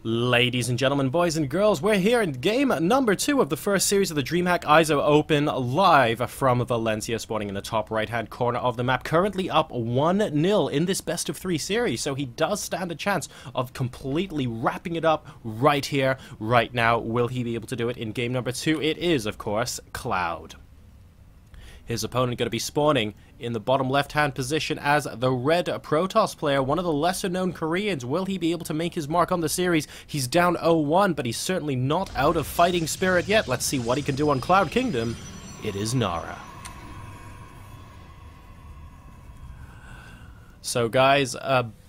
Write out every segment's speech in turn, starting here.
Ladies and gentlemen, boys and girls, we're here in game number 2 of the first series of the DreamHack ISO Open, live from Valencia, spawning in the top right-hand corner of the map. Currently up 1-0 in this best of 3 series, so he does stand a chance of completely wrapping it up right here, right now. Will he be able to do it in game number 2? It is, of course, Cloud. His opponent going to be spawning in the bottom left-hand position as the Red Protoss player, one of the lesser-known Koreans. Will he be able to make his mark on the series? He's down 0-1, but he's certainly not out of fighting spirit yet. Let's see what he can do on Cloud Kingdom. It is Nara. So, guys,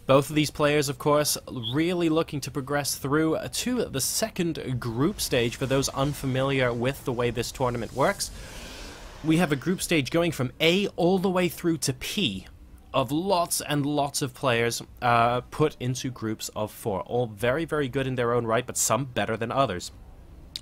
both of these players, of course, really looking to progress through to the second group stage. For those unfamiliar with the way this tournament works, we have a group stage going from A all the way through to P of lots and lots of players put into groups of 4. All very, very good in their own right, but some better than others.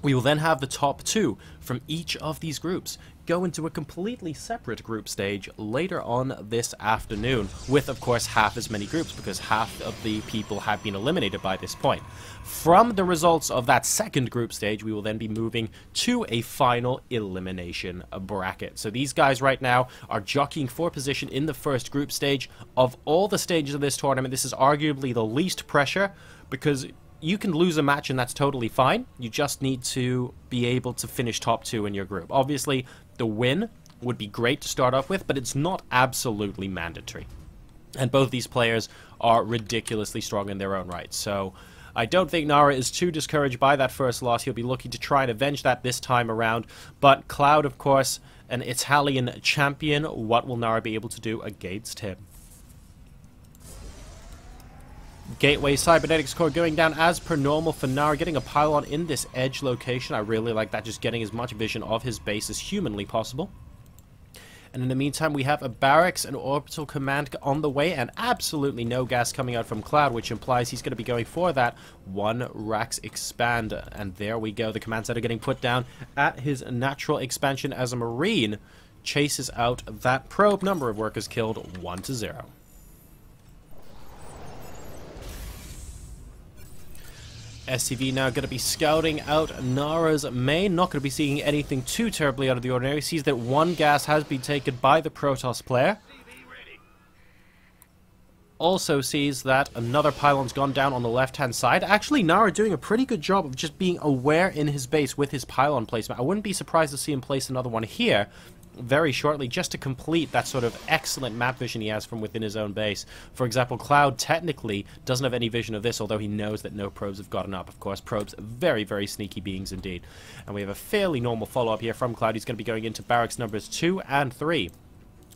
We will then have the top 2 from each of these groups go into a completely separate group stage later on this afternoon, with, of course, half as many groups, because half of the people have been eliminated by this point. From the results of that second group stage, we will then be moving to a final elimination bracket. So these guys right now are jockeying for position in the first group stage. Of all the stages of this tournament, this is arguably the least pressure, because you can lose a match and that's totally fine. You just need to be able to finish top 2 in your group. Obviously, the win would be great to start off with, but it's not absolutely mandatory. And both these players are ridiculously strong in their own right. So I don't think Nara is too discouraged by that first loss. He'll be looking to try and avenge that this time around. But Cloud, of course, an Italian champion. What will Nara be able to do against him? Gateway Cybernetics Core going down as per normal for Nara, getting a pylon in this edge location. I really like that, just getting as much vision of his base as humanly possible. And in the meantime, we have a barracks and orbital command on the way, and absolutely no gas coming out from Cloud, which implies he's going to be going for that 1 Rax expand. And there we go, the commands that are getting put down at his natural expansion as a Marine chases out that probe. Number of workers killed, 1-0. SCV now going to be scouting out Nara's main. Not going to be seeing anything too terribly out of the ordinary. Sees that 1 gas has been taken by the Protoss player. Also sees that another pylon's gone down on the left-hand side. Actually, Nara doing a pretty good job of just being aware in his base with his pylon placement. I wouldn't be surprised to see him place another one here very shortly, just to complete that sort of excellent map vision he has from within his own base. For example, Cloud technically doesn't have any vision of this, although he knows that no probes have gotten up. Of course, probes, very, very sneaky beings indeed. And we have a fairly normal follow-up here from Cloud. He's going to be going into barracks numbers 2 and 3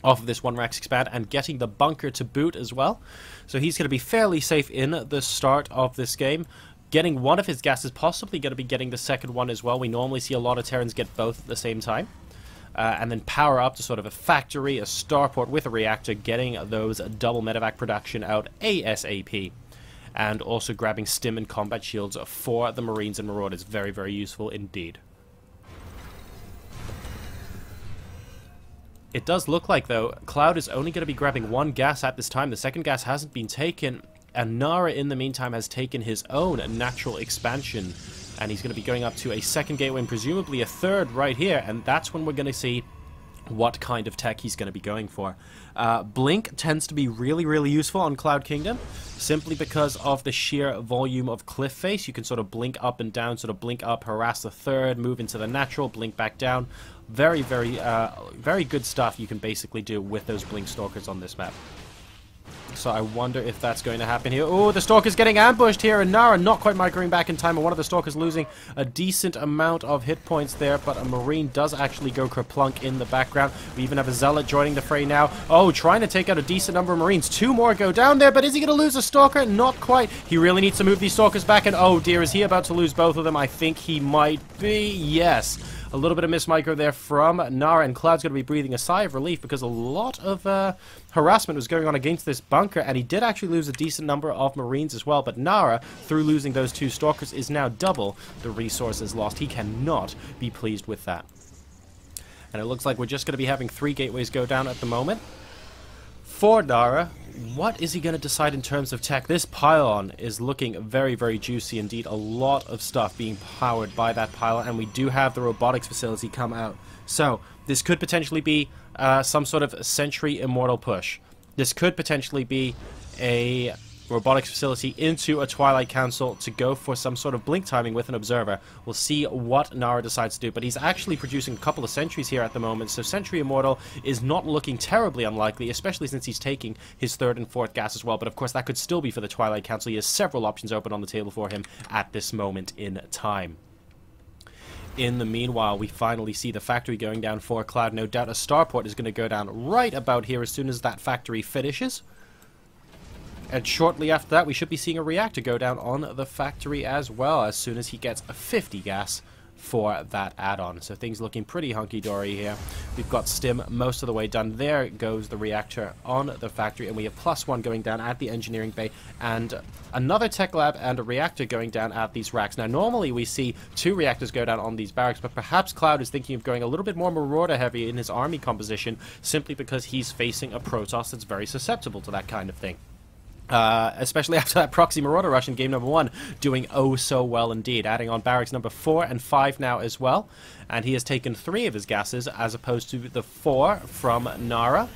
off of this 1 Rax expand, and getting the bunker to boot as well. So he's going to be fairly safe in the start of this game. Getting one of his gases, possibly going to be getting the second one as well. We normally see a lot of Terrans get both at the same time. And then power up to sort of a factory, a starport with a reactor, getting those double medevac production out ASAP. And also grabbing stim and combat shields for the Marines and Marauders. Very, very useful indeed. It does look like, though, Cloud is only going to be grabbing 1 gas at this time. The second gas hasn't been taken, and Nara, in the meantime, has taken his own natural expansion. And he's going to be going up to a second gateway and presumably a third right here. And that's when we're going to see what kind of tech he's going to be going for. Blink tends to be really, really useful on Cloud Kingdom, simply because of the sheer volume of cliff face. You can sort of blink up and down, sort of blink up, harass the third, move into the natural, blink back down. Very, very, very good stuff you can basically do with those blink stalkers on this map. So I wonder if that's going to happen here. Oh, the Stalker's getting ambushed here, and Nara not quite microing back in time, and one of the Stalkers losing a decent amount of hit points there, but a Marine does actually go kerplunk in the background. We even have a Zealot joining the fray now. Oh, trying to take out a decent number of Marines. 2 more go down there, but is he going to lose a Stalker? Not quite. He really needs to move these Stalkers back, and oh dear, is he about to lose both of them? I think he might be. Yes. A little bit of mismicro there from Nara, and Cloud's going to be breathing a sigh of relief because a lot of harassment was going on against this bunker, and he did actually lose a decent number of Marines as well, but Nara, through losing those 2 Stalkers, is now double the resources lost. He cannot be pleased with that. And it looks like we're just going to be having 3 gateways go down at the moment. For Nara, what is he going to decide in terms of tech? This pylon is looking very, very juicy indeed. A lot of stuff being powered by that pylon, and we do have the robotics facility come out. So this could potentially be some sort of Sentry Immortal push. This could potentially be a robotics facility into a Twilight Council to go for some sort of blink timing with an observer. We'll see what Nara decides to do, but he's actually producing a couple of sentries here at the moment, so Sentry Immortal is not looking terribly unlikely, especially since he's taking his 3rd and 4th gas as well, but of course that could still be for the Twilight Council. He has several options open on the table for him at this moment in time. In the meanwhile, we finally see the factory going down for Cloud. No doubt a starport is going to go down right about here as soon as that factory finishes. And shortly after that, we should be seeing a reactor go down on the factory as well, as soon as he gets a 50 gas for that add-on. So things looking pretty hunky-dory here. We've got Stim most of the way done. There goes the reactor on the factory, and we have +1 going down at the engineering bay, and another tech lab and a reactor going down at these racks. Now, normally we see 2 reactors go down on these barracks, but perhaps Cloud is thinking of going a little bit more Marauder-heavy in his army composition, simply because he's facing a Protoss that's very susceptible to that kind of thing. Especially after that proxy Marauder rush in game number 1, doing oh so well indeed, adding on barracks number 4 and 5 now as well, and he has taken 3 of his gases as opposed to the 4 from Nara.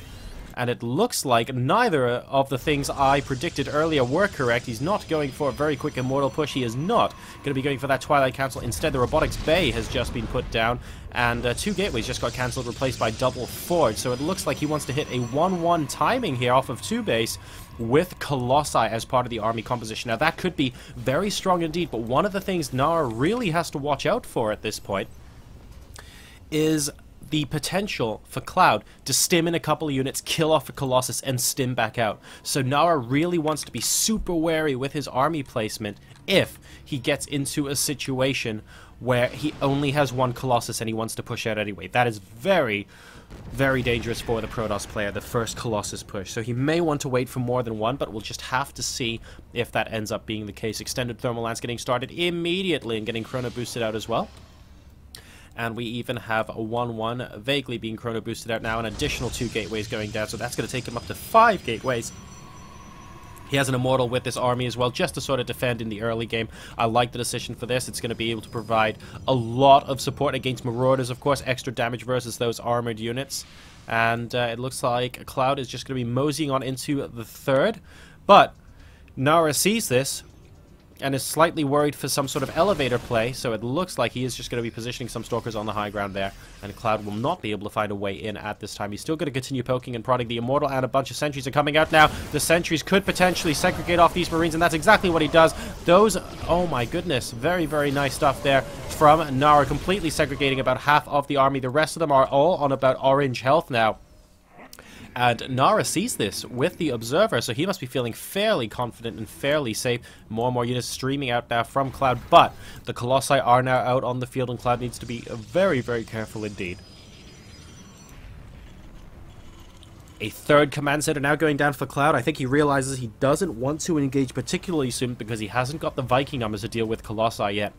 And it looks like neither of the things I predicted earlier were correct. He's not going for a very quick Immortal push. He is not going to be going for that Twilight Council. Instead, the Robotics Bay has just been put down, and 2 gateways just got cancelled, replaced by double forge. So it looks like he wants to hit a 1-1 timing here off of 2 base with Colossi as part of the army composition. Now, that could be very strong indeed, but one of the things Nara really has to watch out for at this point is the potential for Cloud to stim in a couple of units, kill off a Colossus, and stim back out. So Nara really wants to be super wary with his army placement if he gets into a situation where he only has 1 Colossus and he wants to push out anyway. That is very, very dangerous for the Protoss player, the first Colossus push. So he may want to wait for more than 1, but we'll just have to see if that ends up being the case. Extended Thermal Lance getting started immediately and getting Chrono boosted out as well. And we even have a 1-1 vaguely being Chrono boosted out now, an additional 2 gateways going down, so that's going to take him up to 5 gateways. He has an Immortal with this army as well, just to sort of defend in the early game. I like the decision for this. It's going to be able to provide a lot of support against Marauders, of course, extra damage versus those armored units. And it looks like Cloud is just going to be moseying on into the 3rd. But Nara sees this and is slightly worried for some sort of elevator play, so it looks like he is just going to be positioning some Stalkers on the high ground there, and Cloud will not be able to find a way in at this time. He's still going to continue poking and prodding the Immortal, and a bunch of sentries are coming out now. The sentries could potentially segregate off these Marines, and that's exactly what he does. Those, oh my goodness, very, very nice stuff there from Nara, completely segregating about half of the army. The rest of them are all on about orange health now. And Nara sees this with the Observer, so he must be feeling fairly confident and fairly safe. More and more units streaming out now from Cloud, but the Colossi are now out on the field, and Cloud needs to be very, very careful indeed. A 3rd command center now going down for Cloud. I think he realizes he doesn't want to engage particularly soon because he hasn't got the Viking numbers to deal with Colossi yet.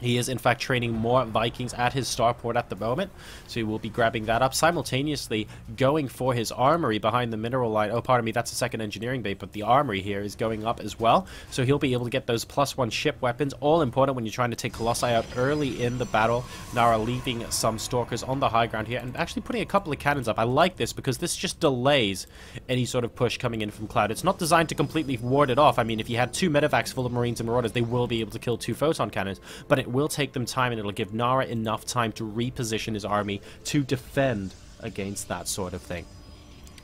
He is, in fact, training more Vikings at his starport at the moment, so he will be grabbing that up, simultaneously going for his armory behind the mineral line. Oh, pardon me, that's the 2nd engineering bay, but the armory here is going up as well, so he'll be able to get those +1 ship weapons, all important when you're trying to take Colossi out early in the battle. Nara leaving some Stalkers on the high ground here, and actually putting a couple of cannons up. I like this, because this just delays any sort of push coming in from Cloud. It's not designed to completely ward it off. I mean, if you had 2 medevacs full of Marines and Marauders, they will be able to kill 2 photon cannons, but it will take them time, and it'll give Nara enough time to reposition his army to defend against that sort of thing.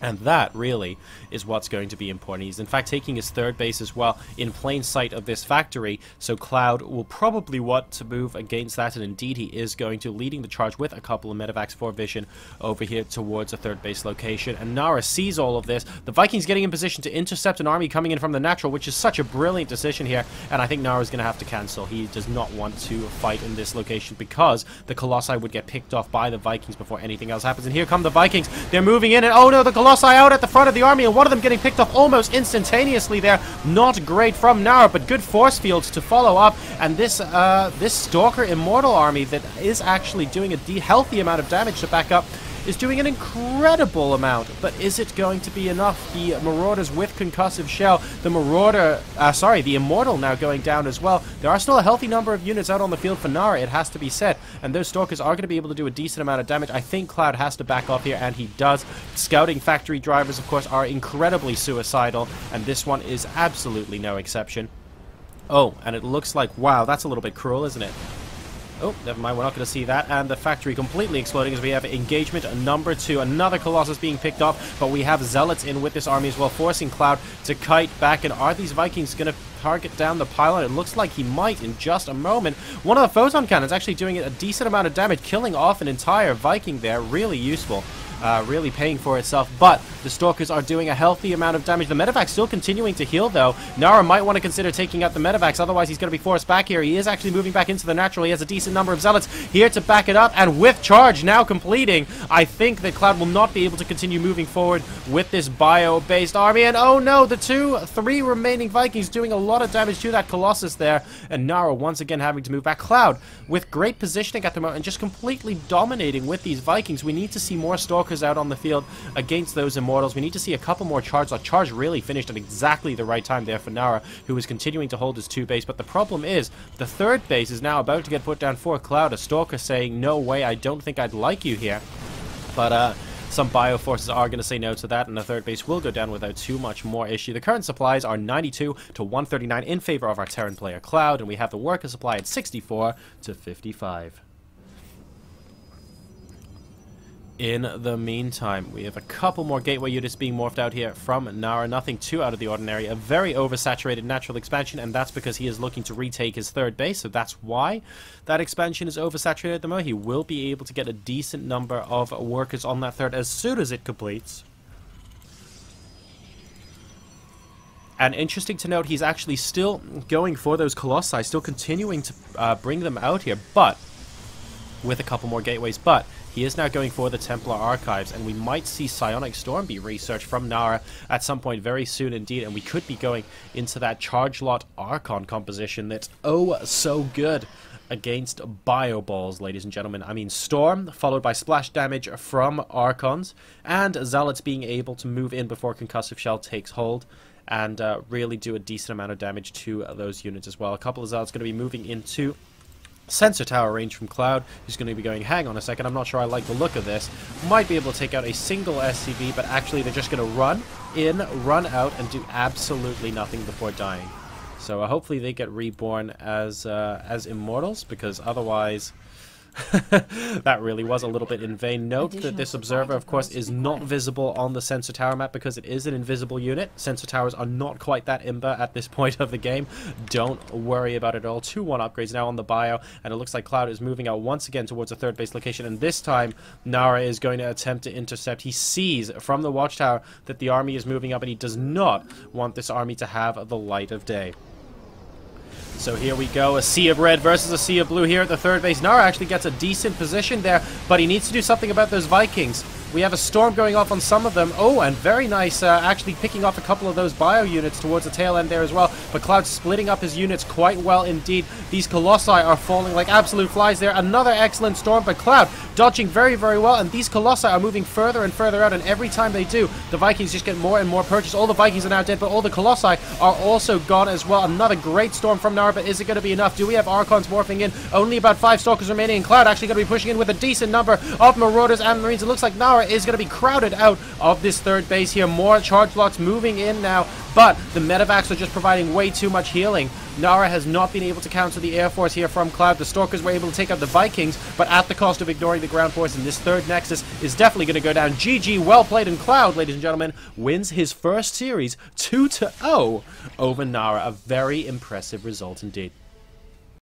And that really is what's going to be important. He's in fact taking his 3rd base as well in plain sight of this factory, so Cloud will probably want to move against that, and indeed he is going to, leading the charge with a couple of medevacs for vision over here towards a 3rd base location. And Nara sees all of this. The Vikings getting in position to intercept an army coming in from the natural, which is such a brilliant decision here, and I think Nara's going to have to cancel. He does not want to fight in this location because the Colossi would get picked off by the Vikings before anything else happens. And here come the Vikings. They're moving in, and oh no, the Colossi out at the front of the army, and one of them getting picked off almost instantaneously there. Not great from Nara, but good force fields to follow up, and this this Stalker Immortal army that is actually doing a healthy amount of damage to back up is doing an incredible amount, but is it going to be enough? The Marauders with Concussive Shell, the Immortal now going down as well. There are still a healthy number of units out on the field for Nara, it has to be said, and those Stalkers are going to be able to do a decent amount of damage. I think Cloud has to back off here, and he does. Scouting Factory Drivers, of course, are incredibly suicidal, and this one is absolutely no exception. Oh, and it looks like, wow, that's a little bit cruel, isn't it? Oh, never mind, we're not going to see that. And the factory completely exploding as we have engagement number 2. Another Colossus being picked off, but we have Zealots in with this army as well, forcing Cloud to kite back. And are these Vikings going to target down the pylon? It looks like he might in just a moment. One of the Photon Cannons actually doing a decent amount of damage, killing off an entire Viking there. Really useful. Really paying for itself, but the Stalkers are doing a healthy amount of damage. The Medivac still continuing to heal, though. Nara might want to consider taking out the Medivacs, otherwise he's going to be forced back here. He is actually moving back into the natural. He has a decent number of Zealots here to back it up, and with charge now completing, I think that Cloud will not be able to continue moving forward with this bio-based army, and oh no, the 3 remaining Vikings doing a lot of damage to that Colossus there, and Nara once again having to move back. Cloud with great positioning at the moment and just completely dominating with these Vikings. We need to see more Stalkers out on the field against those Immortals. We need to see a couple more charge. The charge really finished at exactly the right time there for Nara, who is continuing to hold his 2 base. But the problem is, the 3rd base is now about to get put down for Cloud. A Stalker saying, no way, I don't think I'd like you here. But, some bio forces are going to say no to that, and the 3rd base will go down without too much more issue. The current supplies are 92 to 139 in favor of our Terran player Cloud, and we have the worker supply at 64 to 55. In the meantime, we have a couple more gateway units being morphed out here from Nara. Nothing too out of the ordinary. A very oversaturated natural expansion, and that's because he is looking to retake his 3rd base, so that's why that expansion is oversaturated at the moment. He will be able to get a decent number of workers on that 3rd as soon as it completes. And interesting to note, he's actually still going for those Colossi, still continuing to bring them out here, but with a couple more gateways, but he is now going for the Templar Archives, and we might see Psionic Storm be researched from Nara at some point very soon indeed, and we could be going into that Charge Lot Archon composition that's oh so good against Bio Balls, ladies and gentlemen. I mean, Storm, followed by splash damage from Archons, and Zealots being able to move in before Concussive Shell takes hold, and really do a decent amount of damage to those units as well. A couple of Zealots going to be moving into Sensor Tower range from Cloud, who's going to be going, hang on a second, I'm not sure I like the look of this. Might be able to take out a single SCV, but actually they're just going to run in, run out, and do absolutely nothing before dying. So hopefully they get reborn as Immortals, because otherwise that really was a little bit in vain. Note that this Observer, of course, is not visible on the Sensor Tower map because it is an invisible unit. Sensor Towers are not quite that imba at this point of the game. Don't worry about it at all. 2-1 upgrades now on the bio, and it looks like Cloud is moving out once again towards a 3rd base location, and this time Nara is going to attempt to intercept. He sees from the Watchtower that the army is moving up, and he does not want this army to have the light of day. So here we go, a sea of red versus a sea of blue here at the 3rd base. Nara actually gets a decent position there, but he needs to do something about those Vikings. We have a storm going off on some of them. Oh, and very nice, actually picking off a couple of those bio units towards the tail end there as well. But Cloud's splitting up his units quite well indeed. These Colossi are falling like absolute flies there. Another excellent storm, but Cloud dodging very, very well. And these Colossi are moving further and further out. And every time they do, the Vikings just get more and more purchased. All the Vikings are now dead, but all the Colossi are also gone as well. Another great storm from Nara, but is it going to be enough? Do we have Archons morphing in? Only about 5 Stalkers remaining, and Cloud actually going to be pushing in with a decent number of Marauders and Marines. It looks like Nara is going to be crowded out of this 3rd base here. More charge lots moving in now, but the Medivacs are just providing way too much healing. Nara has not been able to counter the Air Force here from Cloud. The Stalkers were able to take out the Vikings, but at the cost of ignoring the ground force, and this 3rd Nexus is definitely going to go down. GG, well played, and Cloud, ladies and gentlemen, wins his first series 2-0 over Nara. A very impressive result indeed.